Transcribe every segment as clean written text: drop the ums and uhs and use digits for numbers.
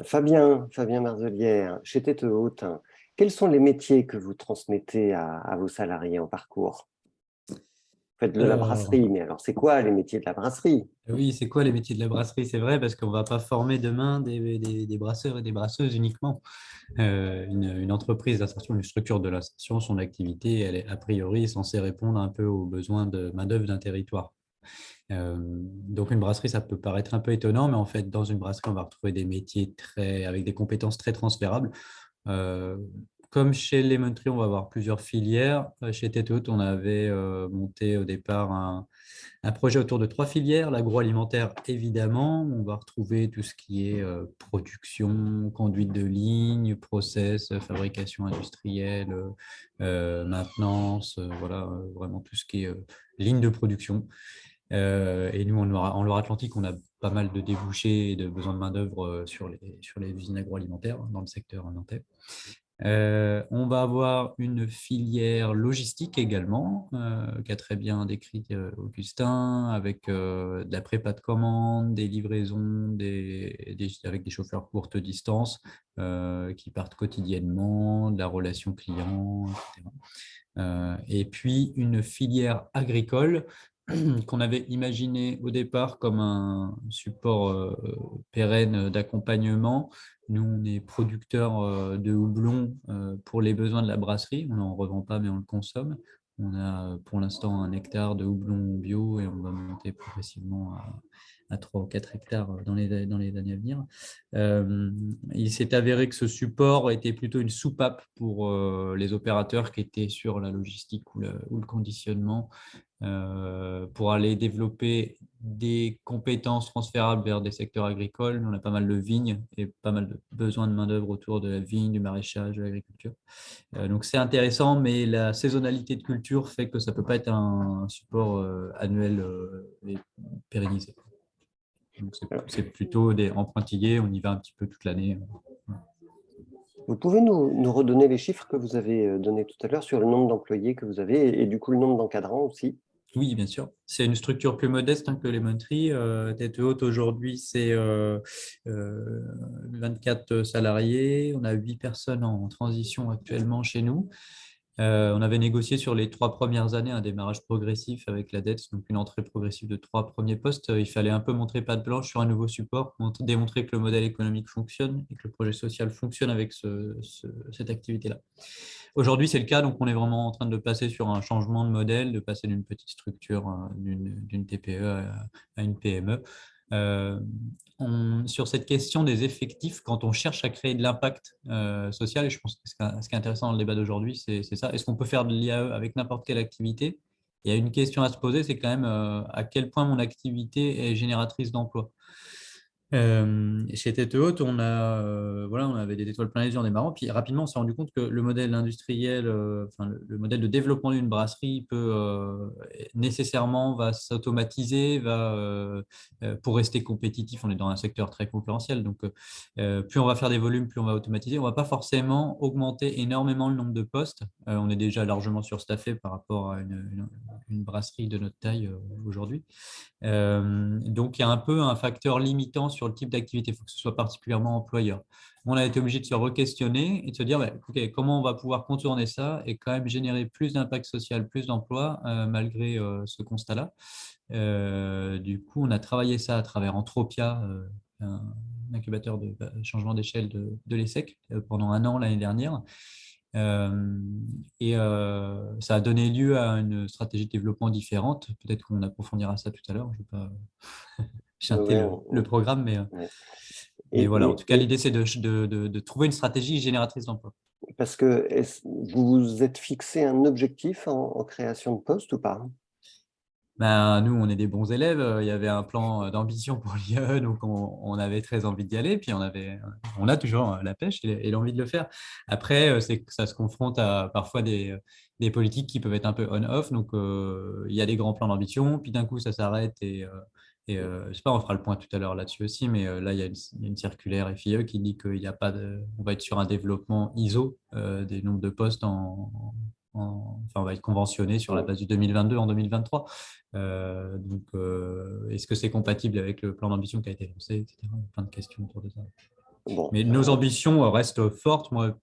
Fabien Marzelière, chez Tête Haute, quels sont les métiers que vous transmettez à vos salariés en parcours? Vous faites de la Alors, brasserie, mais alors c'est quoi les métiers de la brasserie? oui, c'est quoi les métiers de la brasserie? C'est vrai, parce qu'on ne va pas former demain des brasseurs et des brasseuses uniquement. Une entreprise d'insertion, une structure de l'insertion, son activité, elle est a priori censée répondre un peu aux besoins de main-d'œuvre d'un territoire. Donc, une brasserie, ça peut paraître un peu étonnant, mais en fait, dans une brasserie, on va retrouver des métiers avec des compétences très transférables. Euh, Comme chez Lemon Tree, on va avoir plusieurs filières. Chez Tête Haute, on avait monté au départ un projet autour de trois filières. L'agroalimentaire, évidemment, on va retrouver tout ce qui est production, conduite de ligne, process, fabrication industrielle, maintenance, voilà, vraiment tout ce qui est ligne de production. Et nous, en Loire-Atlantique, on a pas mal de débouchés et de besoins de main-d'œuvre sur les usines agroalimentaires dans le secteur nantais. On va avoir une filière logistique également, qu'a très bien décrit Augustin, avec de la prépa de commande, des livraisons, avec des chauffeurs courte distance qui partent quotidiennement, de la relation client, etc. Et puis une filière agricole qu'on avait imaginé au départ comme un support pérenne d'accompagnement. Nous, on est producteur de houblon pour les besoins de la brasserie. On n'en revend pas, mais on le consomme. On a pour l'instant 1 hectare de houblon bio et on va monter progressivement à 3 ou 4 hectares dans les années à venir. Il s'est avéré que ce support était plutôt une soupape pour les opérateurs qui étaient sur la logistique ou le conditionnement pour aller développer des compétences transférables vers des secteurs agricoles. On a pas mal de vignes et pas mal de besoins de main-d'œuvre autour de la vigne, du maraîchage, de l'agriculture. Donc c'est intéressant, mais la saisonnalité de culture fait que ça ne peut pas être un support annuel et pérennisé. Donc Alors, c'est plutôt en pointillés, on y va un petit peu toute l'année. vous pouvez nous redonner les chiffres que vous avez donnés tout à l'heure sur le nombre d'employés que vous avez et du coup le nombre d'encadrants aussi? Oui, bien sûr. C'est une structure plus modeste que les Montry. Tête Haute, aujourd'hui, c'est 24 salariés. On a 8 personnes en transition actuellement chez nous. On avait négocié sur les 3 premières années un démarrage progressif avec la dette, donc une entrée progressive de 3 premiers postes. Il fallait un peu montrer patte blanche sur un nouveau support, démontrer que le modèle économique fonctionne et que le projet social fonctionne avec cette activité-là. Aujourd'hui, c'est le cas, donc on est vraiment en train de passer sur un changement de modèle, de passer d'une petite structure, d'une TPE à une PME. Euh, sur cette question des effectifs, quand on cherche à créer de l'impact social, et je pense que ce qui est intéressant dans le débat d'aujourd'hui, c'est ça. Est-ce qu'on peut faire de l'IAE avec n'importe quelle activité? Il y a une question à se poser, c'est quand même à quel point mon activité est génératrice d'emploi. Chez Tête Haute, on avait des étoiles plein les yeux en démarrant, puis rapidement, on s'est rendu compte que le modèle industriel, enfin, le modèle de développement d'une brasserie nécessairement va s'automatiser, pour rester compétitif, on est dans un secteur très concurrentiel, donc plus on va faire des volumes, plus on va automatiser. On ne va pas forcément augmenter énormément le nombre de postes. On est déjà largement surstaffé par rapport à une brasserie de notre taille aujourd'hui. Donc, il y a un peu un facteur limitant sur le type d'activité. Il faut que ce soit particulièrement employeur. On a été obligé de se re-questionner et de se dire, OK, comment on va pouvoir contourner ça et quand même générer plus d'impact social, plus d'emplois, malgré ce constat-là. Du coup, on a travaillé ça à travers Entropia, un incubateur de changement d'échelle de l'ESSEC, pendant 1 an l'année dernière. Euh, Ça a donné lieu à une stratégie de développement différente. Peut-être qu'on approfondira ça tout à l'heure. Je ne vais pas chanter Ouais, le programme, ouais. mais voilà. En Et, tout cas, l'idée, c'est de trouver une stratégie génératrice d'emploi. parce que vous vous êtes fixé un objectif en création de poste ou pas? Ben, nous, on est des bons élèves. Il y avait un plan d'ambition pour l'IE, donc on avait très envie d'y aller. Puis on a toujours la pêche et l'envie de le faire. Après, c'est que ça se confronte à parfois des politiques qui peuvent être un peu on-off. Donc, il y a des grands plans d'ambition, puis d'un coup, ça s'arrête. Je sais pas, on fera le point tout à l'heure là-dessus aussi, mais là, il y a une circulaire FIE qui dit qu'il n'y a pas on va être sur un développement ISO des nombres de postes enfin, on va être conventionné sur la Mm. base du 2022 en 2023. Est-ce que c'est compatible avec le plan d'ambition qui a été lancé, etc. Plein de questions autour de ça. Bon, Mais nos ambitions restent fortes. Moi,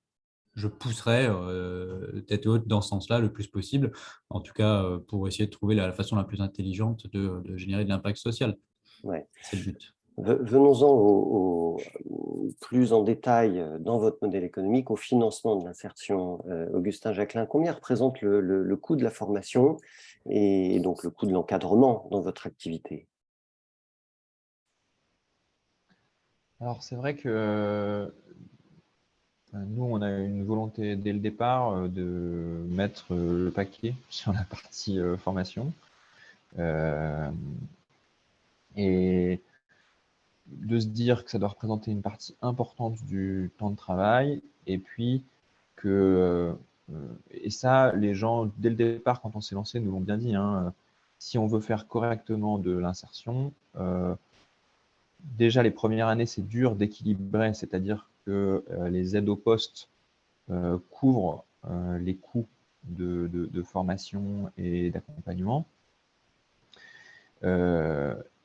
je pousserais tête haute dans ce sens-là le plus possible, en tout cas pour essayer de trouver la façon la plus intelligente de générer de l'impact social. ouais. C'est le but. Venons-en plus en détail dans votre modèle économique au financement de l'insertion. Augustin Jacquelin, combien représente le coût de la formation et donc le coût de l'encadrement dans votre activité? Alors, c'est vrai que nous, on a une volonté dès le départ de mettre le paquet sur la partie formation. Et de se dire que ça doit représenter une partie importante du temps de travail, et puis que, et ça, les gens, dès le départ, quand on s'est lancé, nous l'ont bien dit, hein, si on veut faire correctement de l'insertion, déjà les premières années, c'est dur d'équilibrer, c'est-à-dire que les aides au poste couvrent les coûts de formation et d'accompagnement.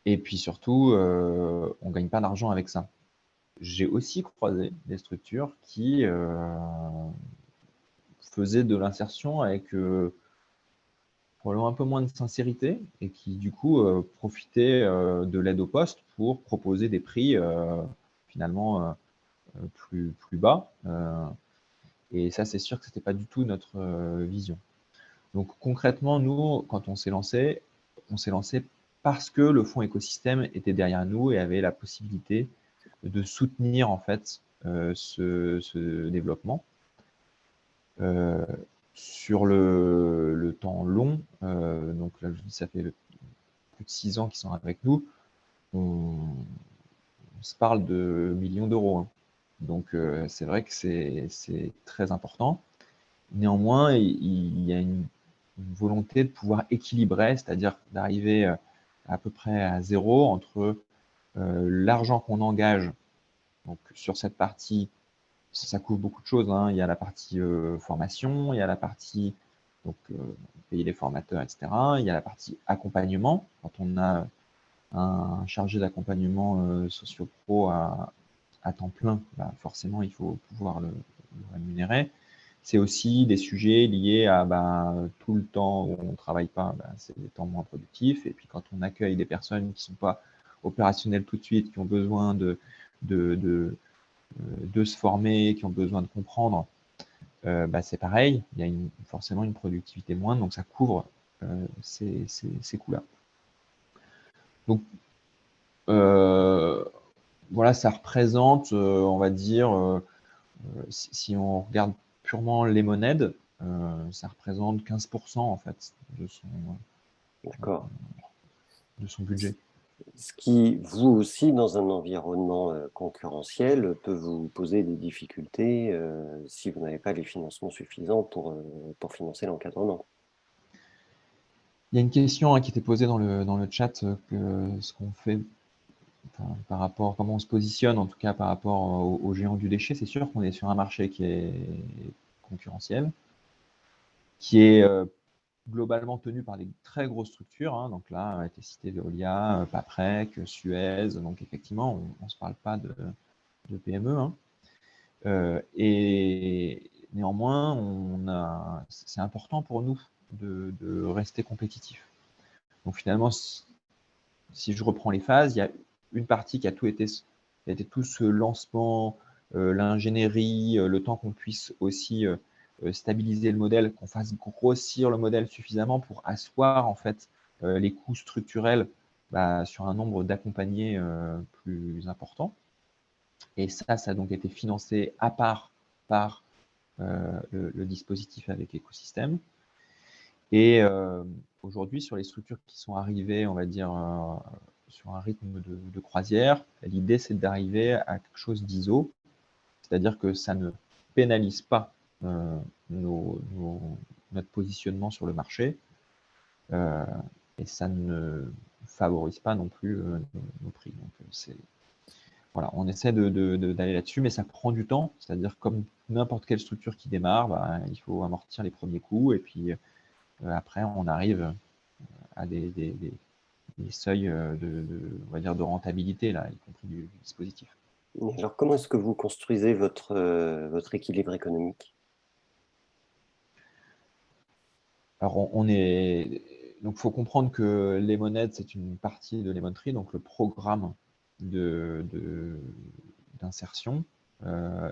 Et puis surtout, on ne gagne pas d'argent avec ça. J'ai aussi croisé des structures qui faisaient de l'insertion avec probablement un peu moins de sincérité et qui du coup profitaient de l'aide au poste pour proposer des prix finalement plus bas. Et ça, c'est sûr que ce n'était pas du tout notre vision. Donc concrètement, nous, quand on s'est lancé parce que le fonds écosystème était derrière nous et avait la possibilité de soutenir en fait ce développement. Sur le temps long, donc là je dis ça fait plus de 6 ans qu'ils sont avec nous, on se parle de millions d'euros, hein. Donc c'est vrai que c'est très important. Néanmoins, il y a une volonté de pouvoir équilibrer, c'est-à-dire d'arriver à peu près à zéro entre l'argent qu'on engage donc, sur cette partie. Ça couvre beaucoup de choses, hein. Il y a la partie formation, il y a la partie donc, payer les formateurs, etc. Il y a la partie accompagnement. Quand on a un chargé d'accompagnement socio-pro à temps plein, bah, forcément, il faut pouvoir le rémunérer. C'est aussi des sujets liés à bah, tout le temps où on ne travaille pas, bah, c'est des temps moins productifs. Et puis quand on accueille des personnes qui ne sont pas opérationnelles tout de suite, qui ont besoin de se former, qui ont besoin de comprendre, bah, c'est pareil, il y a forcément une productivité moindre, donc ça couvre ces coûts-là. Donc, voilà, ça représente, on va dire, si on regarde purement les monnaies, ça représente 15% en fait D'accord. de son budget. Ce qui, vous aussi, dans un environnement concurrentiel, peut vous poser des difficultés si vous n'avez pas les financements suffisants pour financer l'encadrement. Il y a une question qui était posée dans le chat, ce qu'on fait par rapport, comment on se positionne, en tout cas par rapport aux géants du déchet. C'est sûr qu'on est sur un marché qui est concurrentiel, qui est globalement tenu par des très grosses structures, hein. Donc là, a été cité Veolia, Paprec, Suez. Donc effectivement, on ne se parle pas de PME, hein. Et néanmoins, c'est important pour nous de rester compétitif. Donc finalement, si je reprends les phases, il y a une partie qui a été tout ce lancement, l'ingénierie, le temps qu'on puisse aussi stabiliser le modèle, qu'on fasse grossir le modèle suffisamment pour asseoir en fait les coûts structurels bah, sur un nombre d'accompagnés plus important. Et ça a donc été financé à part par le dispositif avec écosystème. Et aujourd'hui, sur les structures qui sont arrivées, on va dire, sur un rythme de croisière, l'idée, c'est d'arriver à quelque chose d'ISO, c'est-à-dire que ça ne pénalise pas notre positionnement sur le marché et ça ne favorise pas non plus nos prix. Donc, voilà, on essaie d'aller là-dessus, mais ça prend du temps, c'est-à-dire comme n'importe quelle structure qui démarre, bah, il faut amortir les premiers coûts et puis après, on arrive à des seuils on va dire de rentabilité, là, y compris du dispositif. Alors, comment est-ce que vous construisez votre équilibre économique? Alors, donc, faut comprendre que Lemonade, c'est une partie de Lemon Tree, donc le programme d'insertion.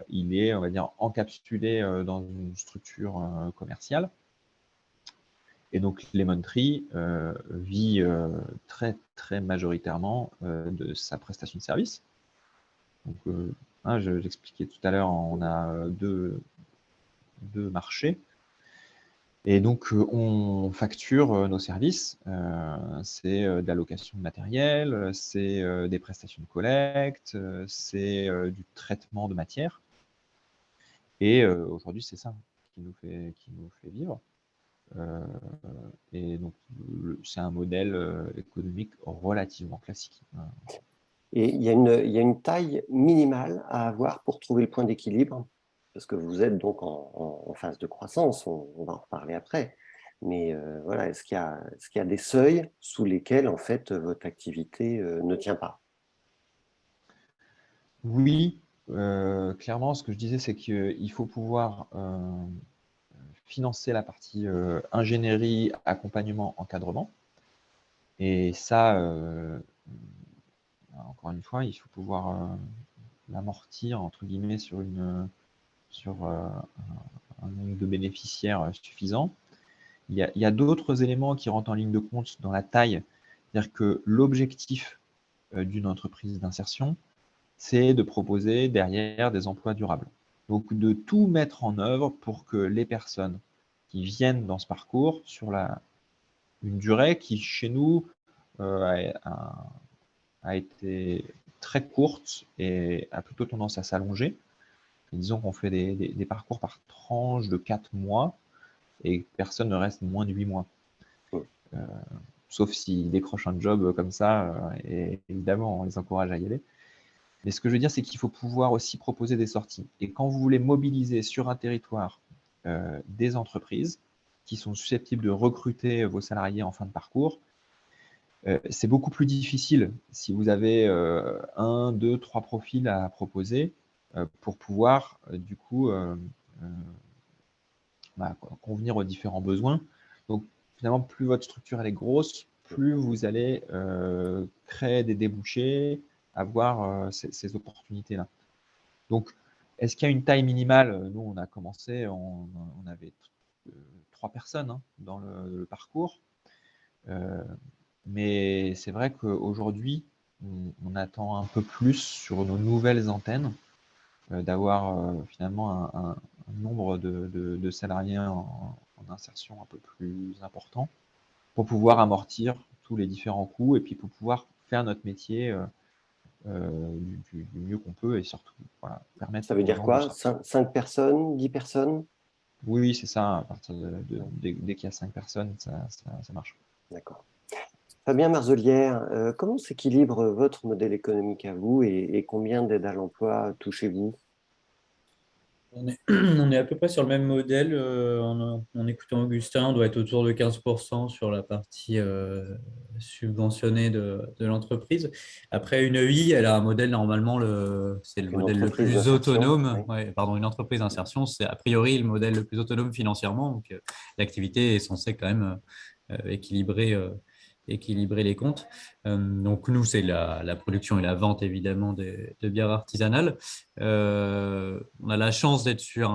Il est, on va dire, encapsulé dans une structure commerciale. Et donc, Lemon Tree vit très, très majoritairement de sa prestation de service. Donc, j'expliquais tout à l'heure, on a deux marchés. Et donc, on facture nos services. C'est de la location de matériel, c'est des prestations de collecte, c'est du traitement de matière. Et aujourd'hui, c'est ça qui nous fait vivre. Et donc, c'est un modèle économique relativement classique. Et il y a une taille minimale à avoir pour trouver le point d'équilibre, parce que vous êtes donc en phase de croissance, on va en reparler après. Mais voilà, est-ce qu'il y a des seuils sous lesquels, en fait, votre activité ne tient pas? Oui, clairement, ce que je disais, c'est qu'il faut pouvoir financer la partie ingénierie, accompagnement, encadrement. Et ça, encore une fois, il faut pouvoir l'amortir, entre guillemets, sur un nombre de bénéficiaires suffisant. Il y a d'autres éléments qui rentrent en ligne de compte dans la taille. C'est-à-dire que l'objectif d'une entreprise d'insertion, c'est de proposer derrière des emplois durables. Donc, de tout mettre en œuvre pour que les personnes qui viennent dans ce parcours, sur une durée qui, chez nous, a été très courte et a plutôt tendance à s'allonger. Disons qu'on fait des parcours par tranche de 4 mois et personne ne reste moins de 8 mois. Sauf s'ils décrochent un job comme ça, et évidemment, on les encourage à y aller. Mais ce que je veux dire, c'est qu'il faut pouvoir aussi proposer des sorties. Et quand vous voulez mobiliser sur un territoire des entreprises qui sont susceptibles de recruter vos salariés en fin de parcours, c'est beaucoup plus difficile si vous avez 1, 2, 3 profils à proposer pour pouvoir, du coup, convenir aux différents besoins. Donc, finalement, plus votre structure elle est grosse, plus vous allez créer des débouchés, avoir ces opportunités-là. Donc, est-ce qu'il y a une taille minimale? Nous, on a commencé, on avait 3 personnes dans le parcours. Mais c'est vrai qu'aujourd'hui, on attend un peu plus sur nos nouvelles antennes d'avoir finalement un nombre de salariés en insertion un peu plus important pour pouvoir amortir tous les différents coûts et puis pour pouvoir faire notre métier du mieux qu'on peut et surtout permettre Ça veut aux dire gens de quoi? sortir. 5 personnes, 10 personnes? Oui, c'est ça. À partir dès qu'il y a 5 personnes, ça marche. D'accord. Fabien Marzelière, comment s'équilibre votre modèle économique à vous et combien d'aides à l'emploi touchez-vous? On est à peu près sur le même modèle. En écoutant Augustin, on doit être autour de 15% sur la partie subventionnée de l'entreprise. Après, une EI, elle a un modèle normalement, c'est le Une modèle le entreprise plus d'insertion, autonome. oui. Ouais, pardon, une entreprise d'insertion, c'est a priori le modèle le plus autonome financièrement. Donc, l'activité est censée quand même équilibrer les comptes. Donc, nous, c'est la production et la vente, évidemment, de bières artisanales. On a la chance d'être sur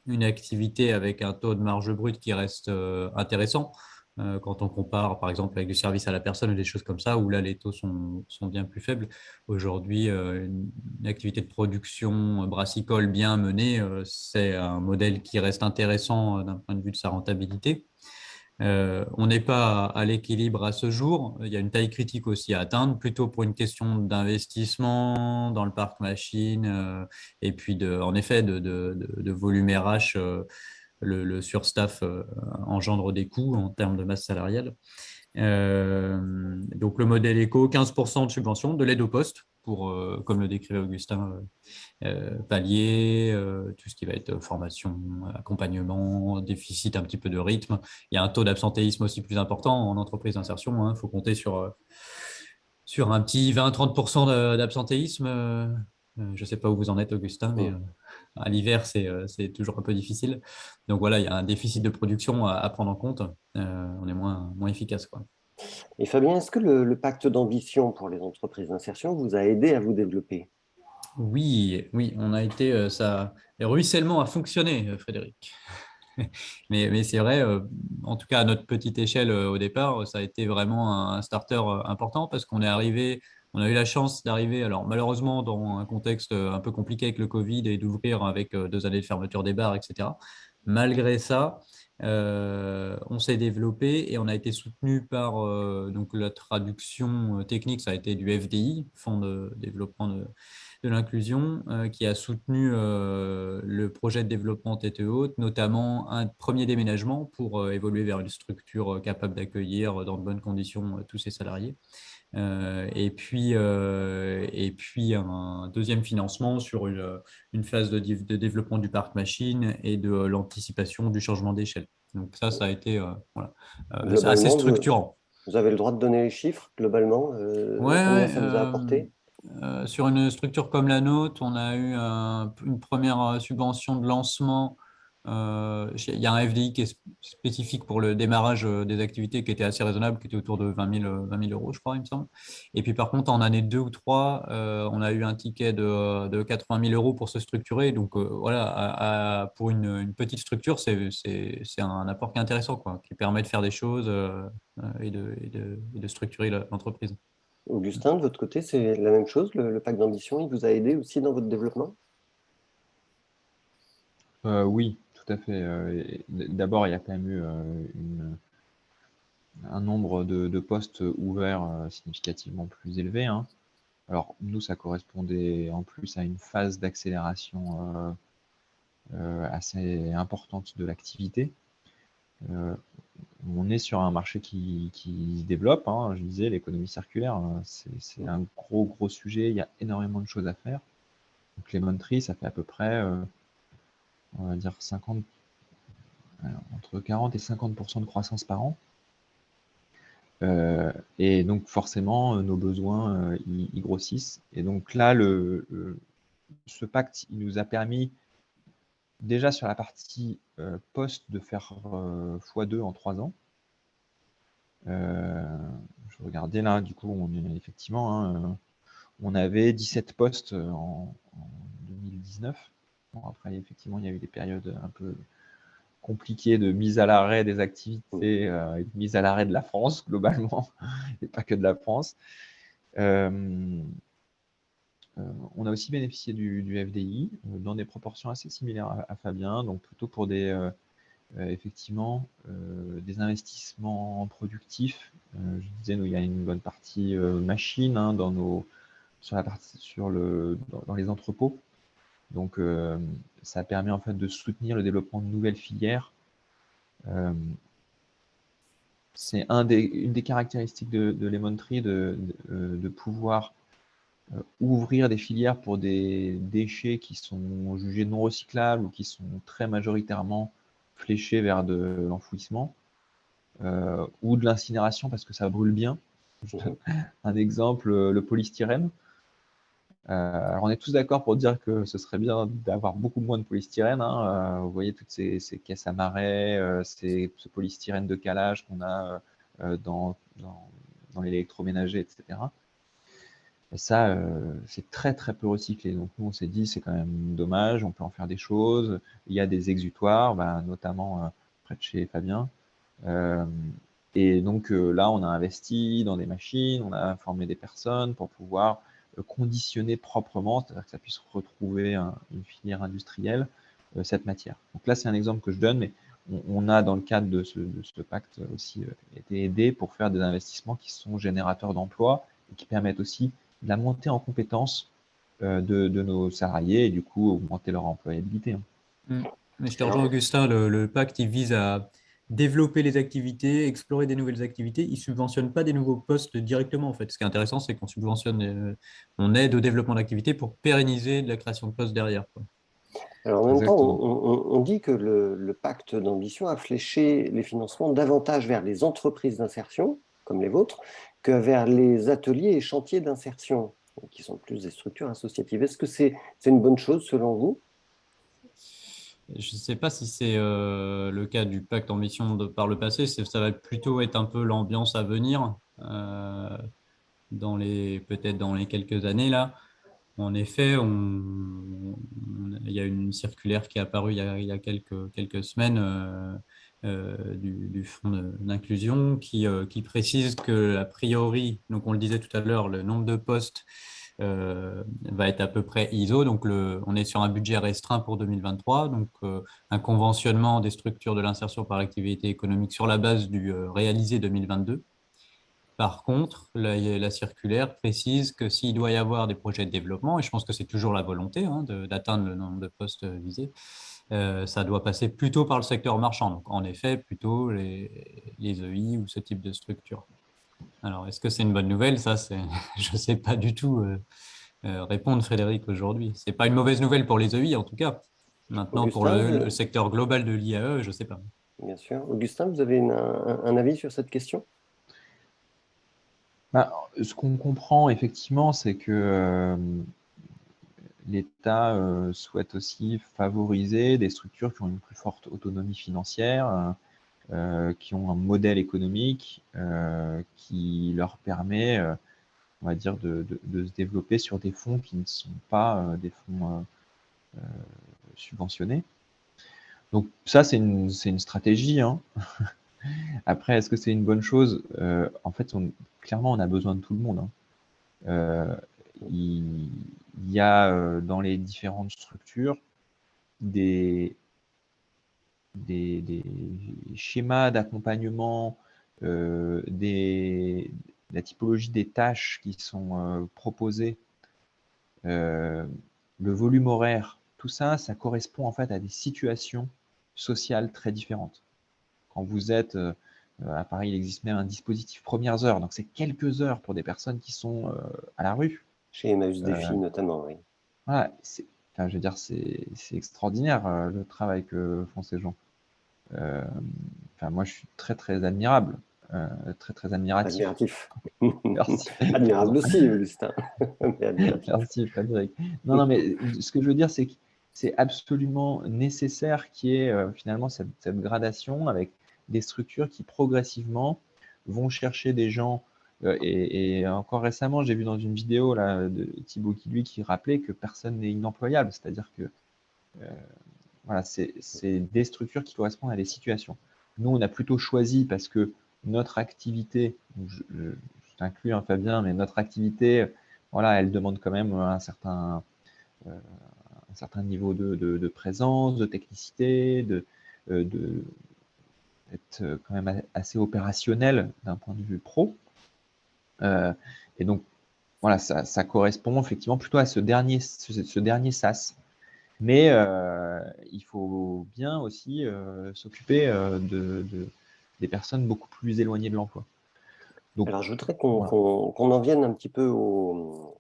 une activité avec un taux de marge brute qui reste intéressant quand on compare, par exemple, avec du service à la personne ou des choses comme ça, où là, les taux sont bien plus faibles. Aujourd'hui, une activité de production brassicole bien menée, c'est un modèle qui reste intéressant d'un point de vue de sa rentabilité. On n'est pas à l'équilibre à ce jour. Il y a une taille critique aussi à atteindre, plutôt pour une question d'investissement dans le parc machine et puis en effet de volume RH. Le surstaff engendre des coûts en termes de masse salariale. Donc le modèle éco, 15% de subvention, de l'aide au poste pour, comme le décrivait Augustin, pallier tout ce qui va être formation, accompagnement, déficit un petit peu de rythme. Il y a un taux d'absentéisme aussi plus important en entreprise d'insertion. Il faut compter sur sur un petit 20-30% d'absentéisme. Je ne sais pas où vous en êtes, Augustin, mais à l'hiver, c'est toujours un peu difficile. Donc voilà, il y a un déficit de production à prendre en compte. On est moins efficace, quoi. Et Fabien, est-ce que le pacte d'ambition pour les entreprises d'insertion vous a aidé à vous développer? Oui, oui, on a été, le ruissellement a fonctionné, Frédéric. Mais c'est vrai, en tout cas à notre petite échelle au départ, ça a été vraiment un starter important parce qu'on est arrivé, on a eu la chance d'arriver, alors malheureusement dans un contexte un peu compliqué avec le Covid et d'ouvrir avec 2 années de fermeture des bars, etc. Malgré ça, on s'est développé et on a été soutenu par donc la traduction technique, ça a été du FDI, Fonds de développement de l'inclusion, qui a soutenu le projet de développement tête haute, notamment un premier déménagement pour évoluer vers une structure capable d'accueillir dans de bonnes conditions tous ses salariés. Et puis un deuxième financement sur une phase de développement du parc machine et de l'anticipation du changement d'échelle. Donc ça a été voilà, assez Globalement, structurant. vous avez le droit de donner les chiffres, globalement, Ouais, combien ouais, ça vous a apporté? sur une structure comme la nôtre, on a eu une première subvention de lancement. Il y a un FDI qui est spécifique pour le démarrage des activités qui était assez raisonnable, qui était autour de 20 000 euros, je crois, il me semble. Et puis par contre, en année 2 ou 3, on a eu un ticket de 80 000 euros pour se structurer. Donc voilà, pour une petite structure, c'est un apport qui est intéressant, quoi, qui permet de faire des choses et de structurer l'entreprise. Augustin, de votre côté, c'est la même chose, le pacte d'ambition, il vous a aidé aussi dans votre développement? Oui, tout à fait. D'abord, il y a quand même eu un nombre de postes ouverts significativement plus élevé, hein. Alors, nous, ça correspondait en plus à une phase d'accélération assez importante de l'activité. On est sur un marché qui se développe, hein. Je disais, l'économie circulaire, c'est un gros sujet. Il y a énormément de choses à faire. Donc, Lemon Tree, ça fait à peu près, on va dire, entre 40 et 50% de croissance par an. Et donc forcément, nos besoins, ils grossissent. Et donc là, ce pacte, il nous a permis déjà sur la partie poste de faire x2 en 3 ans. Je regardais là, du coup, on est effectivement, hein, on avait 17 postes en 2019. Bon, après, effectivement, il y a eu des périodes un peu compliquées de mise à l'arrêt des activités, et de mise à l'arrêt de la France, globalement, et pas que de la France. On a aussi bénéficié du FDI dans des proportions assez similaires à Fabien, donc plutôt pour effectivement des investissements productifs. Je disais, nous, il y a une bonne partie machine, hein, dans les entrepôts. Donc, ça permet en fait de soutenir le développement de nouvelles filières. C'est une des caractéristiques de Lemon Tree de pouvoir ouvrir des filières pour des déchets qui sont jugés non recyclables ou qui sont très majoritairement fléchés vers de l'enfouissement ou de l'incinération parce que ça brûle bien. Un exemple, le polystyrène. Alors on est tous d'accord pour dire que ce serait bien d'avoir beaucoup moins de polystyrène, hein. Vous voyez toutes ces caisses à marais, ce polystyrène de calage qu'on a dans l'électroménager, etc. Et ça, c'est très peu recyclé. Donc nous, on s'est dit, c'est quand même dommage, on peut en faire des choses. Il y a des exutoires, notamment près de chez Fabien. Et donc là, on a investi dans des machines, on a formé des personnes pour pouvoir conditionner proprement, c'est-à-dire que ça puisse retrouver une filière industrielle, cette matière. Donc là, c'est un exemple que je donne, mais on a, dans le cadre de ce pacte aussi, été aidé pour faire des investissements qui sont générateurs d'emplois et qui permettent aussi de la montée en compétences de nos salariés et du coup augmenter leur employabilité, hein. Mais je te rejoins, Augustin, le pacte, il vise à développer les activités, explorer des nouvelles activités. Il ne subventionne pas des nouveaux postes directement, en fait. Ce qui est intéressant, c'est qu'on subventionne, on aide au développement d'activités pour pérenniser de la création de postes derrière, quoi. Alors, en même temps, Exactement. on dit que le pacte d'ambition a fléché les financements davantage vers les entreprises d'insertion, comme les vôtres, que vers les ateliers et chantiers d'insertion, qui sont plus des structures associatives. Est-ce que c'est une bonne chose selon vous? Je ne sais pas si c'est le cas du pacte ambition par le passé, ça va plutôt être un peu l'ambiance à venir peut-être dans les quelques années là. En effet, il y a une circulaire qui est apparue il y a quelques semaines du Fonds d'inclusion qui précise que, a priori, donc on le disait tout à l'heure, le nombre de postes va être à peu près ISO. Donc, on est sur un budget restreint pour 2023. Donc, un conventionnement des structures de l'insertion par l'activité économique sur la base du réalisé 2022. Par contre, la circulaire précise que s'il doit y avoir des projets de développement, et je pense que c'est toujours la volonté d'atteindre le nombre de postes visés, ça doit passer plutôt par le secteur marchand. Donc, en effet, plutôt les EI ou ce type de structure. Alors, est-ce que c'est une bonne nouvelle? Ça, je ne sais pas du tout répondre, Frédéric, aujourd'hui. Ce n'est pas une mauvaise nouvelle pour les EI, en tout cas. Maintenant, pour Augustin, le secteur global de l'IAE, je ne sais pas. bien sûr. Augustin, vous avez un avis sur cette question? Ce qu'on comprend effectivement, c'est que l'État souhaite aussi favoriser des structures qui ont une plus forte autonomie financière, qui ont un modèle économique qui leur permet, on va dire, de se développer sur des fonds qui ne sont pas des fonds subventionnés. Donc ça, c'est une stratégie, hein. Après, est-ce que c'est une bonne chose? En fait, clairement, on a besoin de tout le monde, hein. Il y a dans les différentes structures des schémas d'accompagnement, la typologie des tâches qui sont proposées, le volume horaire, tout ça, ça correspond en fait à des situations sociales très différentes. Quand vous êtes à Paris, il existe même un dispositif premières heures, donc c'est quelques heures pour des personnes qui sont à la rue. Chez Emmaüs Défi notamment, oui. Voilà, enfin, je veux dire, c'est extraordinaire le travail que font ces gens. Enfin, moi, je suis très, très admirable, très, très admiratif. Admiratif. Merci. Admirable aussi, Augustin. Mais admiratif. Merci, Frédéric. Non, non, mais ce que je veux dire, c'est que c'est absolument nécessaire qu'il y ait finalement cette gradation avec des structures qui progressivement vont chercher des gens. Et encore récemment, j'ai vu dans une vidéo là, de Thibaut qui rappelait que personne n'est inemployable. C'est-à-dire que voilà, c'est des structures qui correspondent à des situations. Nous, on a plutôt choisi parce que notre activité, je t'inclus, hein, Fabien, mais notre activité, voilà, elle demande quand même un certain niveau de présence, de technicité, d'être quand même assez opérationnel d'un point de vue pro. Et donc, voilà, ça correspond effectivement plutôt à ce dernier sas. Mais il faut bien aussi s'occuper des personnes beaucoup plus éloignées de l'emploi. Alors, je voudrais qu'on en vienne un petit peu au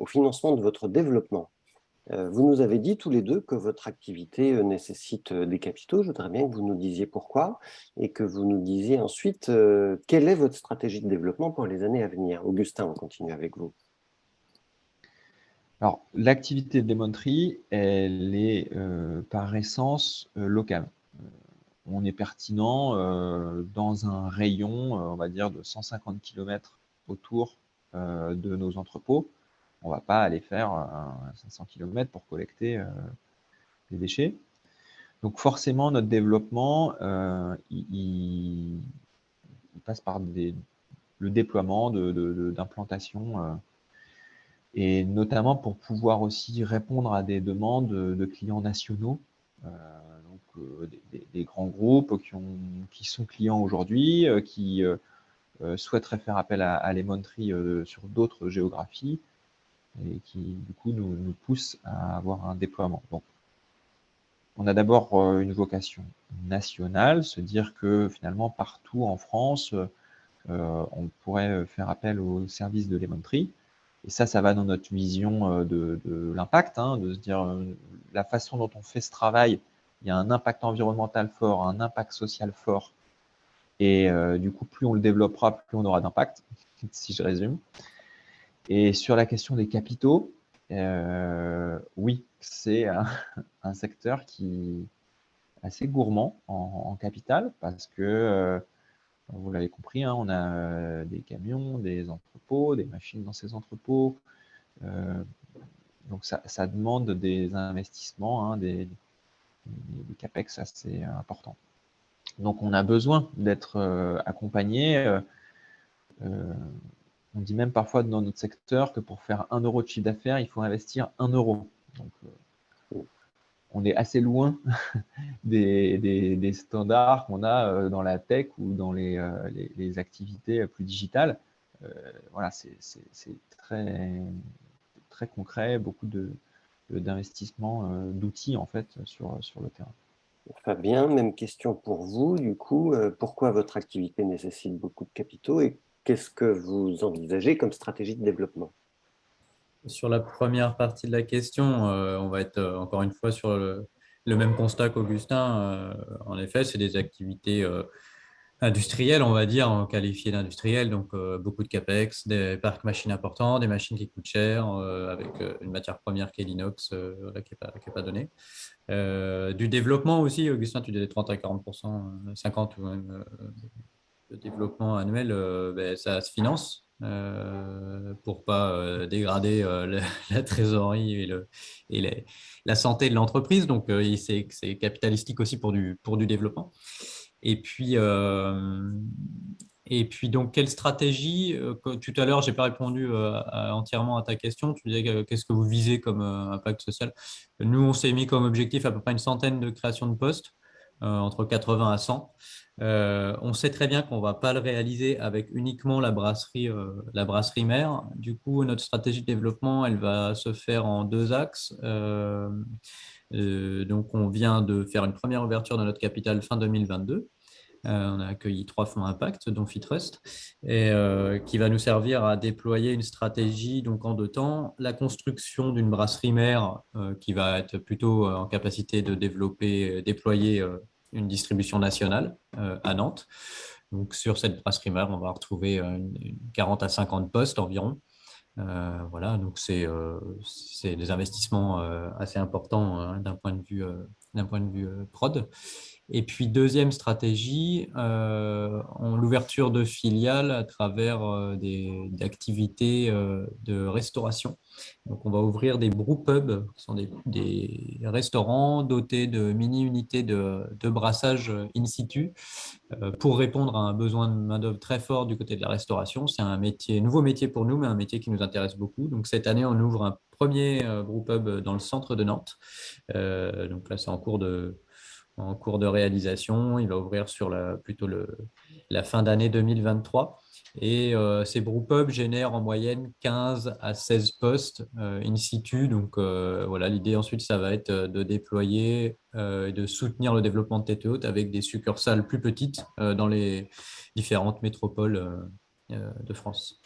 financement de votre développement. Vous nous avez dit tous les deux que votre activité nécessite des capitaux. Je voudrais bien que vous nous disiez pourquoi et que vous nous disiez ensuite quelle est votre stratégie de développement pour les années à venir. Augustin, on continue avec vous. Alors, l'activité de Lemon Tree, elle est par essence locale. On est pertinent dans un rayon, on va dire, de 150 km autour de nos entrepôts. On ne va pas aller faire 500 km pour collecter les déchets. Donc forcément, notre développement, il passe par le déploiement d'implantations et notamment pour pouvoir aussi répondre à des demandes de clients nationaux, des grands groupes qui sont clients aujourd'hui, qui souhaiteraient faire appel à Lemon Tree sur d'autres géographies et qui, du coup, nous poussent à avoir un déploiement. Donc, on a d'abord une vocation nationale, se dire que finalement, partout en France, on pourrait faire appel au service de Lemon Tree. Et ça va dans notre vision de l'impact, hein, de se dire la façon dont on fait ce travail, il y a un impact environnemental fort, un impact social fort. Et du coup, plus on le développera, plus on aura d'impact. si je résume. Et sur la question des capitaux, oui, c'est un secteur qui est assez gourmand en capital parce que, vous l'avez compris, hein, on a des camions, des entrepôts, des machines dans ces entrepôts. Donc ça demande des investissements, hein, des CAPEX assez importants. Donc on a besoin d'être accompagné. On dit même parfois dans notre secteur que pour faire 1 euro de chiffre d'affaires, il faut investir 1 euro. Donc on est assez loin des standards qu'on a dans la tech ou dans les activités plus digitales. Voilà, c'est très, très concret, beaucoup d'investissements, d'outils en fait sur le terrain. Fabien, même question pour vous. Du coup, pourquoi votre activité nécessite beaucoup de capitaux et qu'est-ce que vous envisagez comme stratégie de développement? Sur la première partie de la question, on va être encore une fois sur le même constat qu'Augustin. En effet, c'est des activités industrielles, on va dire, qualifiées d'industrielles, donc beaucoup de CAPEX, des parcs machines importants, des machines qui coûtent cher, avec une matière première qui est l'inox, voilà, qui n'est pas donnée. Du développement aussi, Augustin, tu disais 30 à 40%, 50 ou même de développement annuel, ben, ça se finance pour pas dégrader la trésorerie et la santé de l'entreprise. Donc, c'est capitalistique aussi pour du développement. Et puis, donc, quelle stratégie tout à l'heure, je n'ai pas répondu entièrement à ta question. Tu disais qu'est-ce que vous visez comme impact social. Nous, on s'est mis comme objectif à peu près une centaine de créations de postes, entre 80 à 100. On sait très bien qu'on ne va pas le réaliser avec uniquement la brasserie mère. Du coup, notre stratégie de développement, elle va se faire en 2 axes. Donc, on vient de faire une première ouverture de notre capital fin 2022. On a accueilli 3 fonds impact, dont Fitrust, et qui va nous servir à déployer une stratégie donc en 2 temps. La construction d'une brasserie mère qui va être plutôt en capacité de déployer une distribution nationale à Nantes. Donc, sur cette brasserie mère, on va retrouver 40 à 50 postes environ. Voilà, donc c'est des investissements assez importants hein, d'un point de vue prod. Et puis, deuxième stratégie, l'ouverture de filiales à travers des activités de restauration. Donc, on va ouvrir des brewpubs, qui sont des restaurants dotés de mini-unités de brassage in situ pour répondre à un besoin de main-d'œuvre très fort du côté de la restauration. C'est un nouveau métier pour nous, mais un métier qui nous intéresse beaucoup. Donc, cette année, on ouvre un premier brewpub dans le centre de Nantes. Donc là, c'est en cours de réalisation. Il va ouvrir sur plutôt la fin d'année 2023. Et ces brewpubs génèrent en moyenne 15 à 16 postes in situ. Donc voilà, l'idée ensuite, ça va être de déployer et de soutenir le développement de tête haute avec des succursales plus petites dans les différentes métropoles de France.